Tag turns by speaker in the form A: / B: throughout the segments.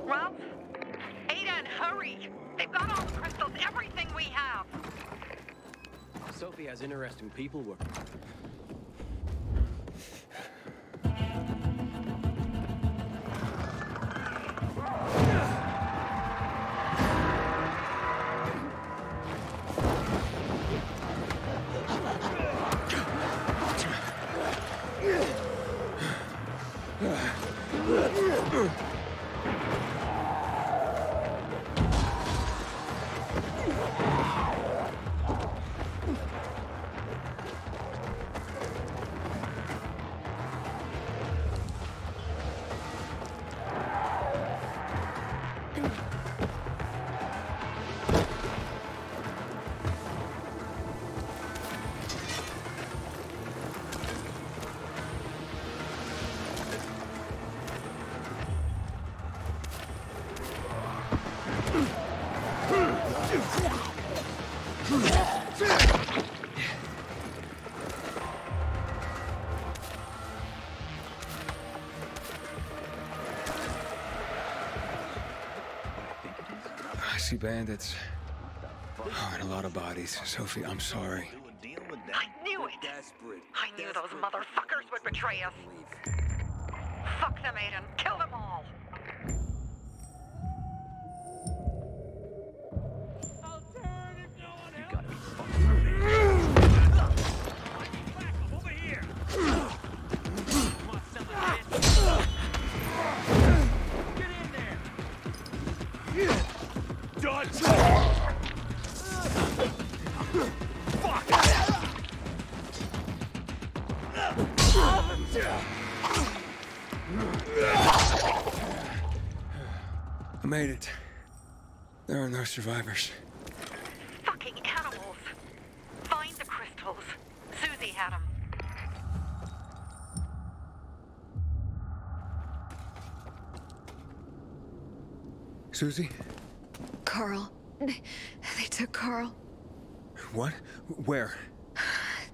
A: Well, Aiden, hurry! They've got all the crystals, everything we have!
B: Sophie has interesting people working.
C: I see bandits. Oh, and a lot of bodies. Sophie, I'm sorry.
A: I knew it! I knew those motherfuckers would betray us. Fuck them, Aiden. Kill them all!
D: I'll turn if no one
B: You
D: helps.
B: gotta be fucking
D: Over here. Want some of this? Get in there. Dodge.
C: I made it. There are no survivors.
A: Fucking animals! Find the crystals. Susie had them.
C: Susie?
E: Carl. They took Carl
C: What? Where?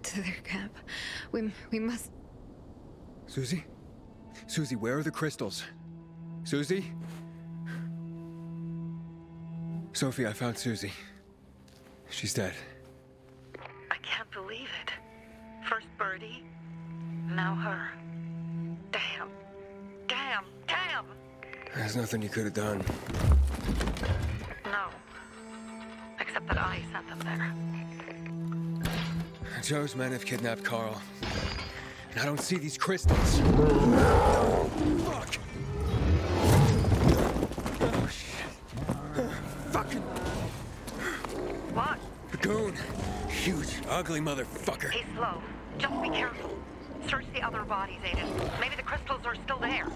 E: to their camp. We must...
C: Susie? Susie, where are the crystals? Susie? Sophie, I found Susie. She's dead.
A: I can't believe it. First Birdie, now her. Damn. Damn. Damn!
C: There's nothing you could have done.
A: No. Except that I sent them there.
C: Joe's men have kidnapped Carl. And I don't see these crystals. Fuck! Oh, shit. Fucking
A: What?
C: goon. Huge, ugly motherfucker.
A: He's slow. Just be careful. Search the other bodies, Aiden. Maybe the crystals are still there.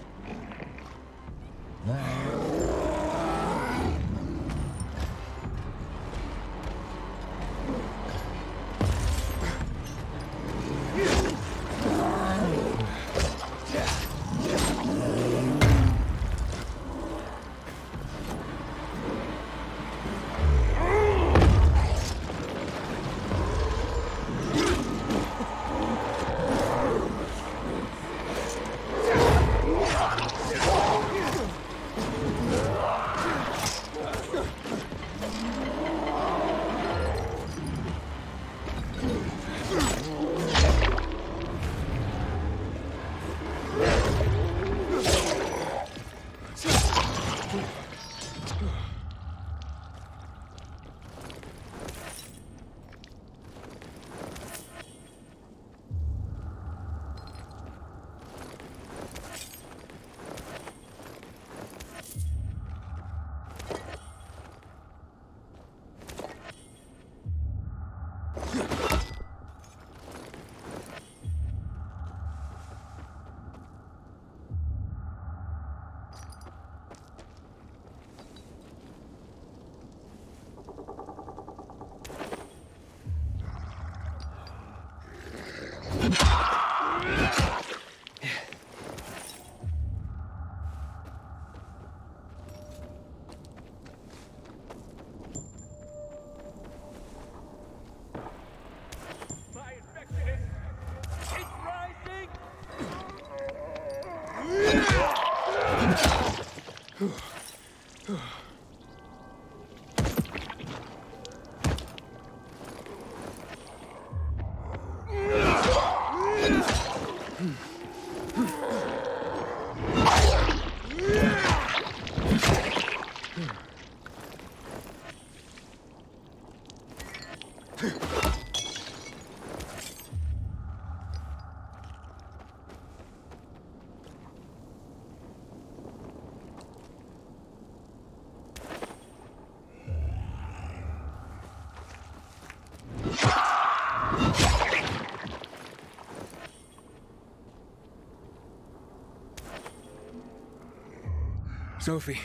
C: Sophie,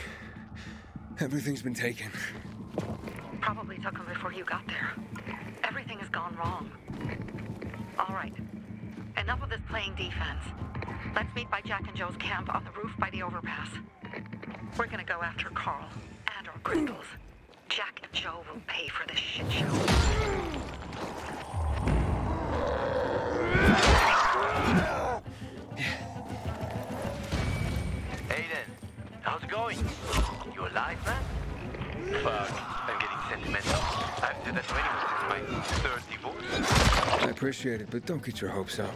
C: everything's been taken.
A: Probably took them before you got there. Everything has gone wrong. All right. Enough of this playing defense. Let's meet by Jack and Joe's camp on the roof by the overpass. We're gonna go after Carl and our crystals. Jack and Joe will pay for this shit show.
F: Aiden, how's it going? You alive, man? Fuck, I'm getting sentimental. I've said that to anyone since my third divorce.
C: I appreciate it, but don't get your hopes up.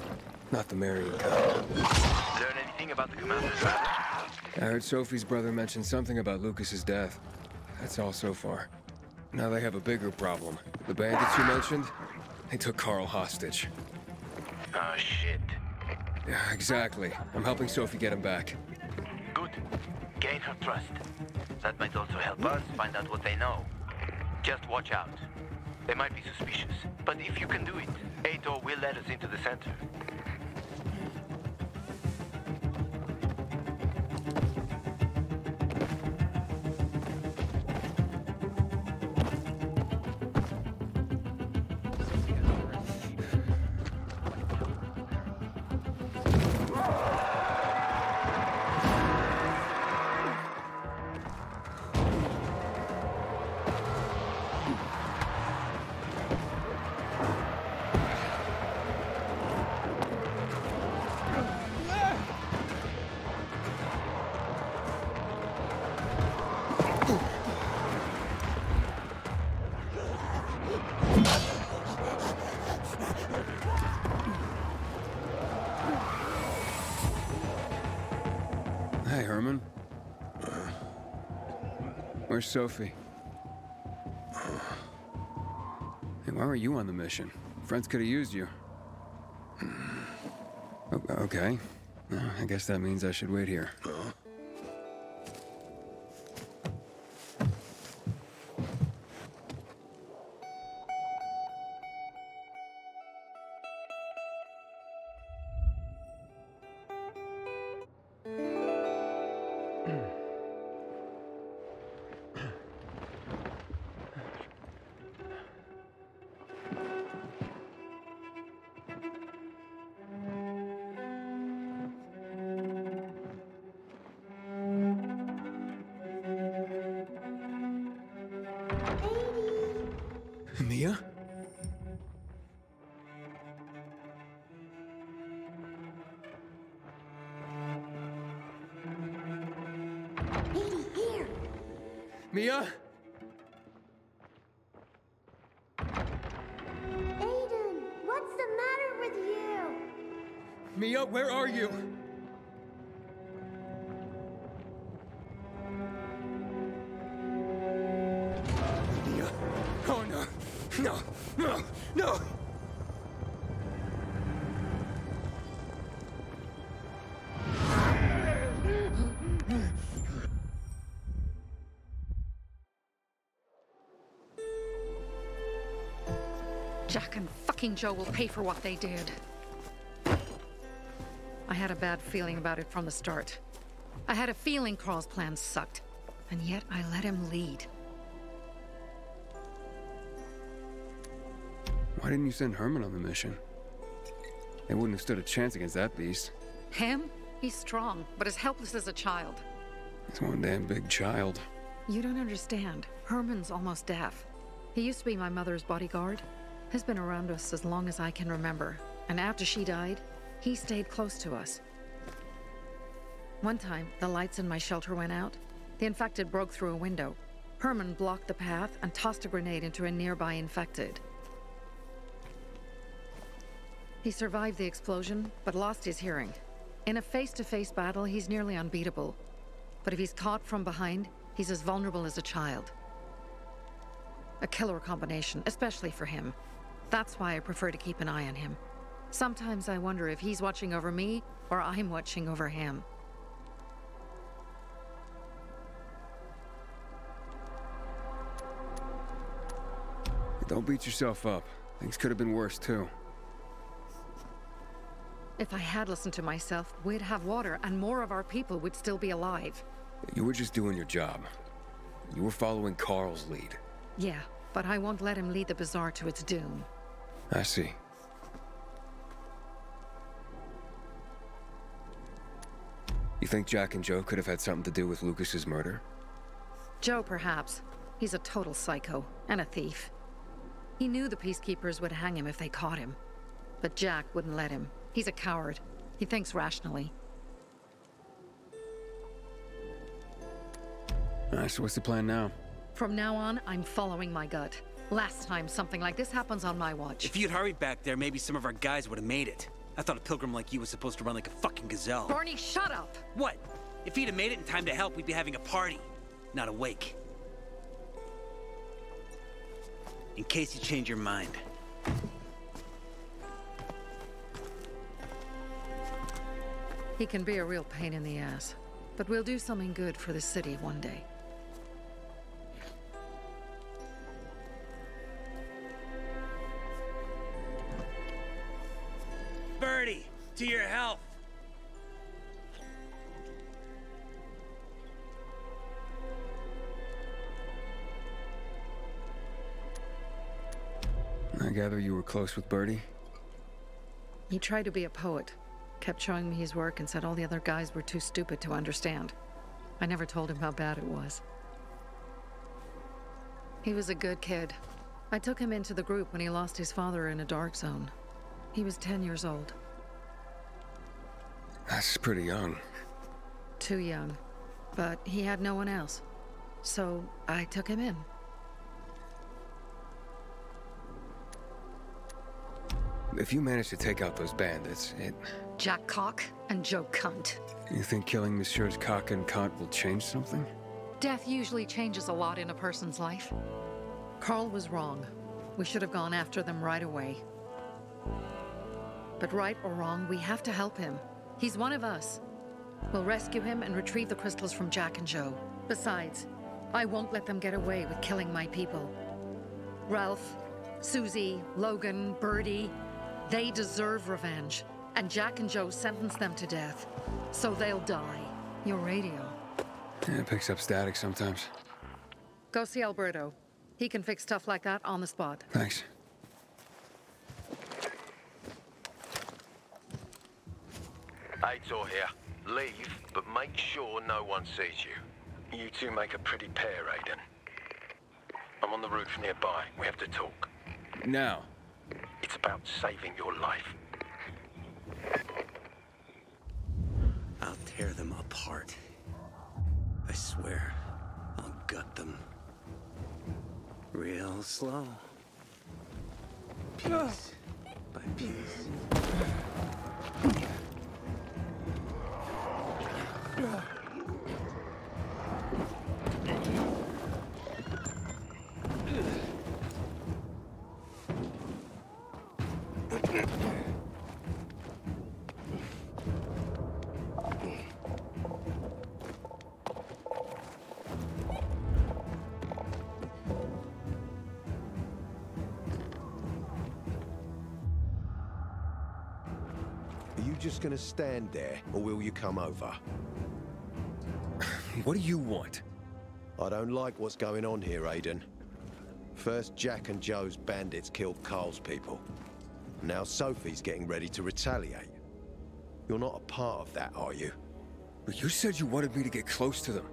C: Not the marrying kind.
F: Learn anything about the commander's family?
C: I heard Sophie's brother mention something about Lucas's death. That's all so far. Now they have a bigger problem. The bandits you mentioned, they took Carl hostage.
F: Oh, shit.
C: Yeah, exactly. I'm helping Sophie get him back.
F: Good. Gain her trust. That might also help us find out what they know. Just watch out. They might be suspicious, but if you can do it, Aitor will let us into the center.
C: Hey, Herman. Where's Sophie? Hey, why were you on the mission? Friends could have used you. Okay. I guess that means I should wait here. Mia?
G: Here.
C: Mia?
G: Aiden, what's the matter with you?
C: Mia, where are you? Mia. Oh no. No. No. No.
A: Jack and fucking Joe will pay for what they did. I had a bad feeling about it from the start. I had a feeling Carl's plan sucked, and yet I let him lead.
C: Why didn't you send Herman on the mission? They wouldn't have stood a chance against that beast.
A: Him? He's strong, but as helpless as a child.
C: He's one damn big child.
A: You don't understand. Herman's almost deaf. He used to be my mother's bodyguard. He's been around us as long as I can remember. And after she died, he stayed close to us. One time, the lights in my shelter went out. The infected broke through a window. Herman blocked the path and tossed a grenade into a nearby infected. He survived the explosion, but lost his hearing. In a face-to-face battle, he's nearly unbeatable. But if he's caught from behind, he's as vulnerable as a child. A killer combination, especially for him. That's why I prefer to keep an eye on him. Sometimes I wonder if he's watching over me, or I'm watching over him.
C: Don't beat yourself up. Things could have been worse, too.
A: If I had listened to myself, we'd have water, and more of our people would still be alive.
C: You were just doing your job. You were following Carl's lead.
A: Yeah, but I won't let him lead the bazaar to its doom.
C: I see. You think Jack and Joe could have had something to do with Lucas's murder?
A: Joe, perhaps. He's a total psycho, and a thief. He knew the peacekeepers would hang him if they caught him. But Jack wouldn't let him. He's a coward. He thinks rationally.
C: So what's the plan now?
A: From now on, I'm following my gut. Last time something like this happens on my watch.
H: If you'd hurried back there, maybe some of our guys would have made it. I thought a pilgrim like you was supposed to run like a fucking gazelle.
A: Barney, shut up!
H: What? If he'd have made it in time to help, we'd be having a party, not a wake. In case you change your mind.
A: He can be a real pain in the ass. But we'll do something good for the city one day.
H: Birdie, to your health.
C: I gather you were close with Birdie?
A: He tried to be a poet. Kept showing me his work and said all the other guys were too stupid to understand. I never told him how bad it was. He was a good kid. I took him into the group when he lost his father in a dark zone. He was 10 years old.
C: That's pretty young.
A: Too young. But he had no one else. So I took him in.
C: If you manage to take out those bandits,
A: Jack Cock and Joe Cunt.
C: You think killing Messieurs Cock and Cunt will change something?
A: Death usually changes a lot in a person's life. Carl was wrong. We should have gone after them right away. But right or wrong, we have to help him. He's one of us. We'll rescue him and retrieve the crystals from Jack and Joe. Besides, I won't let them get away with killing my people. Ralph, Susie, Logan, Birdie, they deserve revenge. And Jack and Joe sentenced them to death. So they'll die. Your radio.
C: Yeah, it picks up static sometimes.
A: Go see Alberto. He can fix stuff like that on the spot.
C: Thanks.
F: Aitor here. Leave, but make sure no one sees you. You two make a pretty pair, Aiden. I'm on the roof nearby. We have to talk.
C: Now.
F: It's about saving your life.
H: I'll tear them apart. I swear, I'll gut them. Real slow. Piece by piece.
I: Are you just gonna stand there, or will you come over?
C: What do you want?
I: I don't like what's going on here, Aiden. First, Jack and Joe's bandits killed Carl's people. Now Sophie's getting ready to retaliate. You're not a part of that, are you?
C: But you said you wanted me to get close to them.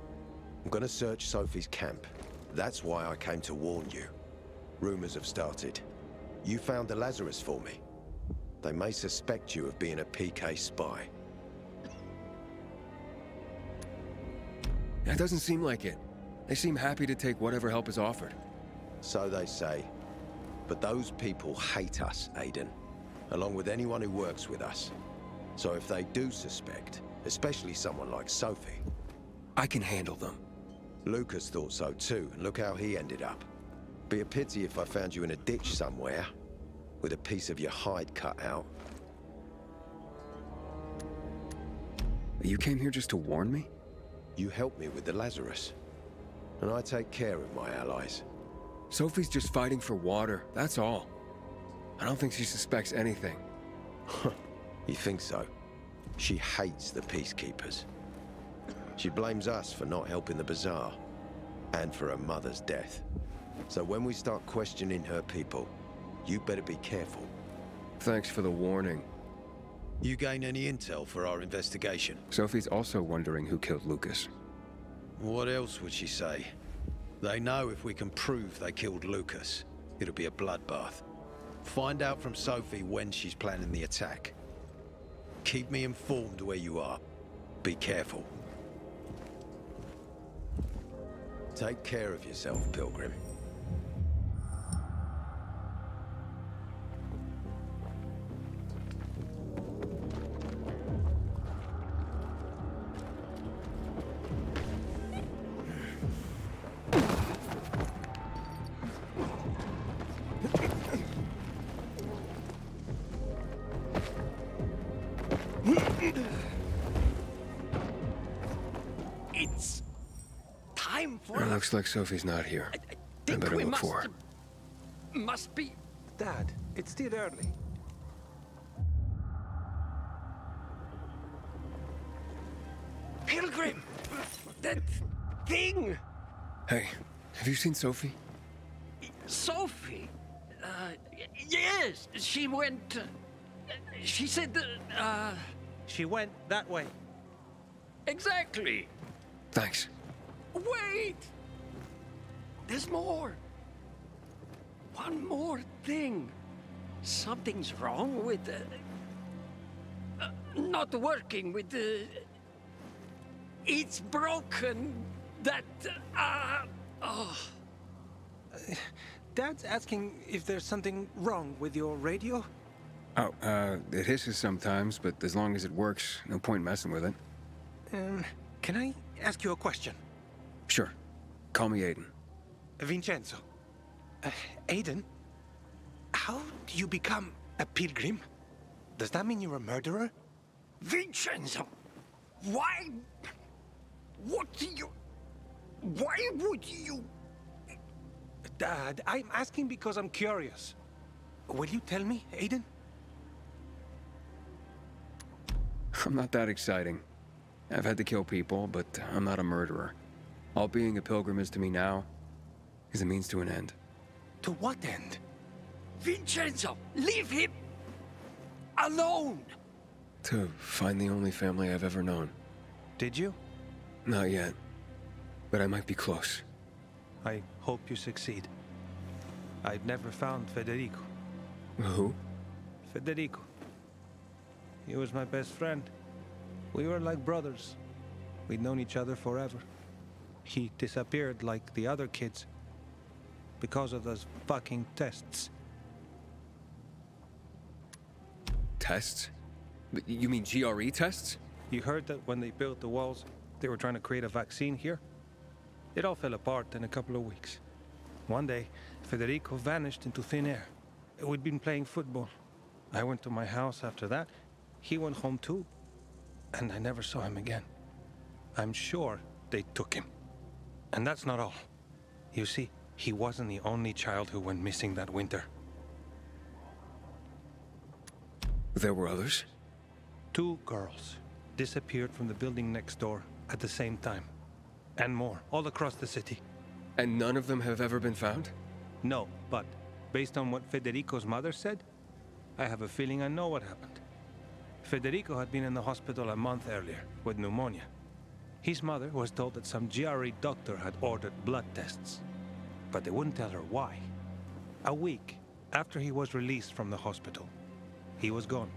I: I'm gonna search Sophie's camp. That's why I came to warn you. Rumors have started. You found the Lazarus for me. They may suspect you of being a PK spy.
C: That doesn't seem like it. They seem happy to take whatever help is offered.
I: So they say. But those people hate us, Aiden. along with anyone who works with us. So if they do suspect, especially someone like Sophie...
C: I can handle them.
I: Lucas thought so too, and look how he ended up. Be a pity if I found you in a ditch somewhere, with a piece of your hide cut out.
C: You came here just to warn me?
I: You helped me with the Lazarus, and I take care of my allies.
C: Sophie's just fighting for water, that's all. I don't think she suspects anything.
I: You think so? She hates the peacekeepers. She blames us for not helping the bazaar, and for her mother's death. So when we start questioning her people, you better be careful.
C: Thanks for the warning.
I: You gain any intel for our investigation?
C: Sophie's also wondering who killed Lucas.
I: What else would she say? They know if we can prove they killed Lucas, it'll be a bloodbath. Find out from Sophie when she's planning the attack. Keep me informed where you are. Be careful. Take care of yourself, Pilgrim.
H: It's time for
C: It looks like Sophie's not here. I
H: think
C: better
H: we
C: look for her.
H: must be.
J: Dad, it's still early.
H: Pilgrim! That thing!
C: Hey, have you seen Sophie?
H: Sophie? Yes, she went. She said,
J: She went that way.
H: exactly.
C: Thanks.
H: Wait! There's more. One more thing. Something's wrong with not working with it's broken. That
J: Dad's asking if there's something wrong with your radio?
C: Oh, it hisses sometimes, but as long as it works, no point messing with it.
J: Can I ask you a question?
C: Sure. Call me Aiden.
J: Vincenzo. Aiden, how do you become a pilgrim? Does that mean you're a murderer?
H: Vincenzo, why? What do you? Why would you?
J: Dad, I'm asking because I'm curious. Will you tell me, Aiden?
C: I'm not that exciting. I've had to kill people, but I'm not a murderer. All being a pilgrim is to me now is a means to an end.
J: To what end?
H: Vincenzo, leave him alone.
C: To find the only family I've ever known.
J: Did you?
C: Not yet, but I might be close.
J: I hope you succeed. I'd never found Federico.
C: Who?
J: Federico. He was my best friend. We were like brothers. We'd known each other forever. He disappeared like the other kids because of those fucking tests.
C: Tests? You mean GRE tests?
J: You heard that when they built the walls, they were trying to create a vaccine here? It all fell apart in a couple of weeks. One day, Federico vanished into thin air. We'd been playing football. I went to my house after that. He went home too. And I never saw him again. I'm sure they took him. And that's not all. You see, he wasn't the only child who went missing that winter.
C: There were others?
J: 2 girls disappeared from the building next door at the same time. And more, all across the city.
C: And none of them have ever been found?
J: No, but based on what Federico's mother said, I have a feeling I know what happened. Federico had been in the hospital a month earlier with pneumonia. His mother was told that some GRE doctor had ordered blood tests, but they wouldn't tell her why. A week after he was released from the hospital, he was gone.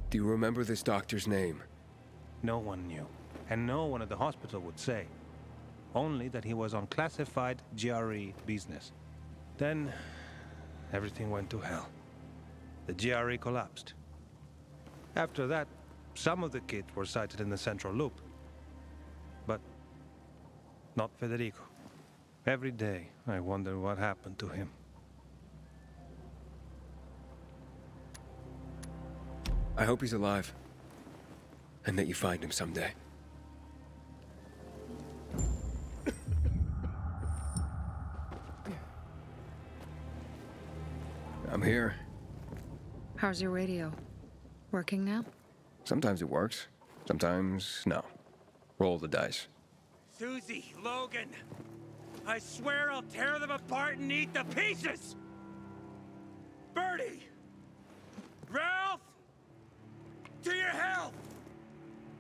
C: Do you remember this doctor's name?
J: No one knew, and no one at the hospital would say. Only that he was on classified GRE business. Then, everything went to hell. The GRE collapsed. After that, some of the kids were sighted in the central loop. But not Federico. Every day, I wonder what happened to him.
C: I hope he's alive. And that you find him someday. I'm here.
A: How's your radio? Working now?
C: Sometimes it works. Sometimes, no. Roll the dice.
D: Susie, Logan, I swear I'll tear them apart and eat the pieces! Bertie! Ralph! To your health!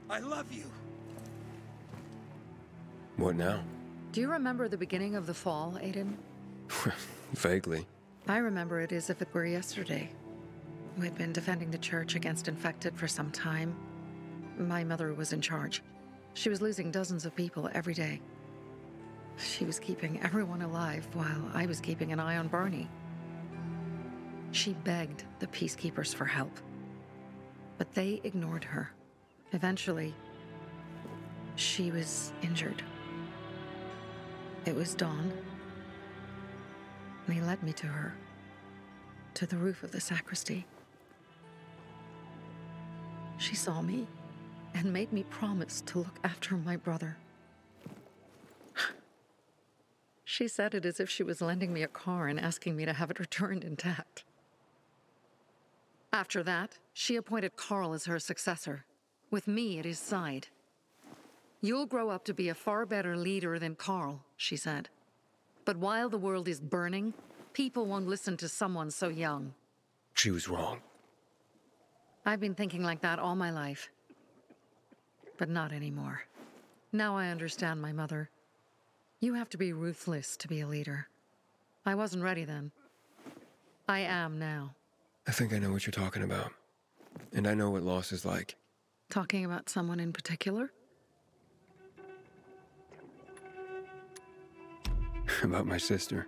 D: I love you.
C: What now?
A: Do you remember the beginning of the fall, Aiden?
C: Vaguely.
A: I remember it as if it were yesterday. We'd been defending the church against infected for some time. My mother was in charge. She was losing dozens of people every day. She was keeping everyone alive while I was keeping an eye on Barney. She begged the peacekeepers for help, but they ignored her. Eventually, she was injured. It was dawn, and he led me to her, to the roof of the sacristy. She saw me and made me promise to look after my brother. She said it as if she was lending me a car and asking me to have it returned intact. After that, she appointed Carl as her successor, with me at his side. You'll grow up to be a far better leader than Carl, she said. But while the world is burning, people won't listen to someone so young.
C: She was wrong.
A: I've been thinking like that all my life. But not anymore. Now I understand my mother. You have to be ruthless to be a leader. I wasn't ready then. I am now.
C: I think I know what you're talking about. And I know what loss is like.
A: Talking about someone in particular?
C: About my sister.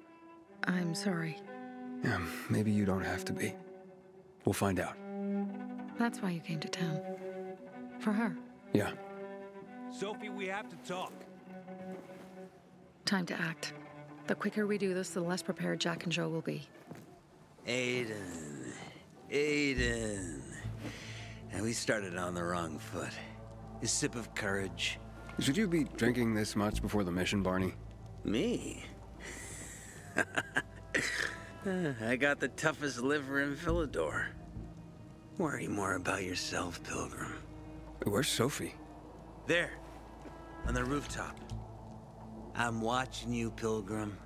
A: I'm sorry.
C: Yeah, maybe you don't have to be. We'll find out.
A: That's why you came to town. For her.
C: Yeah.
D: Sophie, we have to talk.
A: Time to act. The quicker we do this, the less prepared Jack and Joe will be.
H: Aiden. And we started on the wrong foot. A sip of courage.
C: Should you be drinking this much before the mission, Barney?
H: Me? I got the toughest liver in Philidor. Worry more about yourself, Pilgrim.
C: Where's Sophie?
H: There, on the rooftop. I'm watching you, Pilgrim.